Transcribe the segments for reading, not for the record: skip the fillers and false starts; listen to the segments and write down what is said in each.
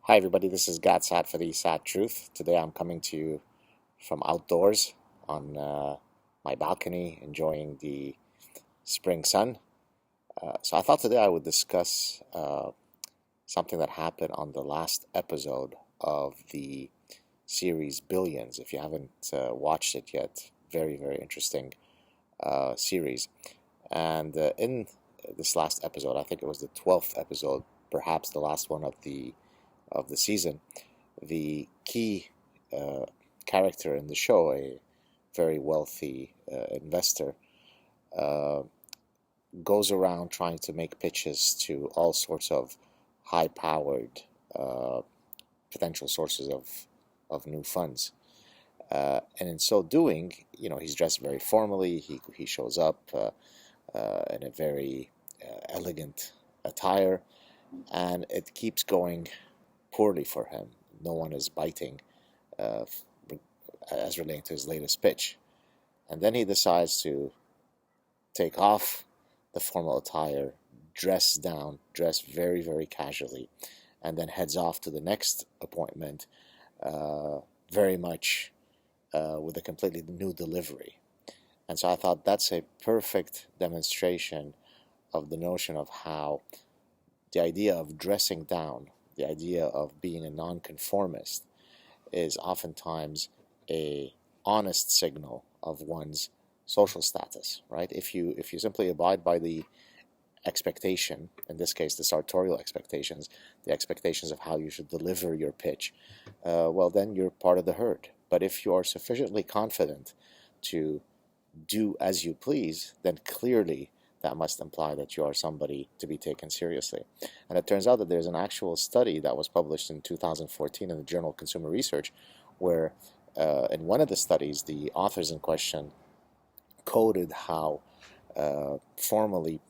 Hi everybody, this is Saad for the Saad Truth. Today I'm coming to you from outdoors on my balcony, enjoying the spring sun. So I thought today I would discuss something that happened on the last episode of the series Billions. If you haven't watched it yet, very, very interesting series. And in this last episode, I think it was the 12th episode, perhaps the last one of the season, the key character in the show, a very wealthy investor, uh, goes around trying to make pitches to all sorts of high-powered potential sources of new funds. And in so doing, he's dressed very formally. He shows up in a very elegant attire, and it keeps going poorly for him. No one is biting as relating to his latest pitch. And then he decides to take off the formal attire, dress down, dress very, very casually, and then heads off to the next appointment very much with a completely new delivery. And so I thought that's a perfect demonstration of the notion of how the idea of dressing down, the idea of being a nonconformist, is oftentimes a honest signal of one's social status, right? If you simply abide by the expectation, in this case the sartorial expectations, the expectations of how you should deliver your pitch, well, then you're part of the herd. But if you are sufficiently confident to do as you please, then clearly that must imply that you are somebody to be taken seriously. And it turns out that there's an actual study that was published in 2014 in the journal Consumer Research, where in one of the studies, the authors in question coded how formally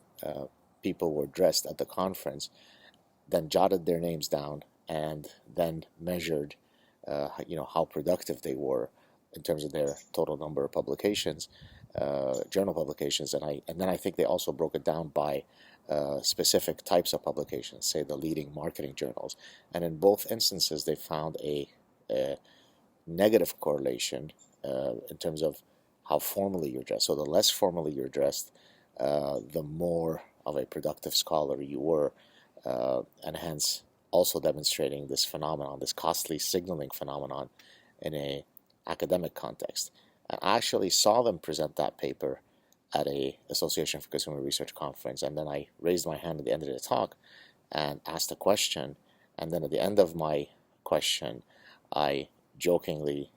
people were dressed at the conference, then jotted their names down, and then measured how productive they were in terms of their total number of publications, journal publications, and then I think they also broke it down by specific types of publications, say the leading marketing journals. And in both instances, they found a negative correlation in terms of how formally you're dressed. So the less formally you're dressed, the more of a productive scholar you were, and hence also demonstrating this phenomenon, this costly signaling phenomenon, in a academic context. And I actually saw them present that paper at a Association for Consumer Research conference, and then I raised my hand at the end of the talk and asked a question, and then at the end of my question I jokingly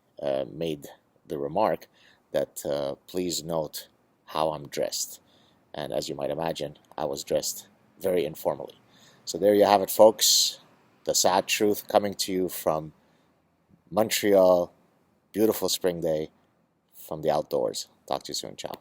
made the remark that please note how I'm dressed. And as you might imagine, I was dressed very informally. So there you have it, folks. The sad truth coming to you from Montreal. Beautiful spring day from the outdoors. Talk to you soon. Ciao.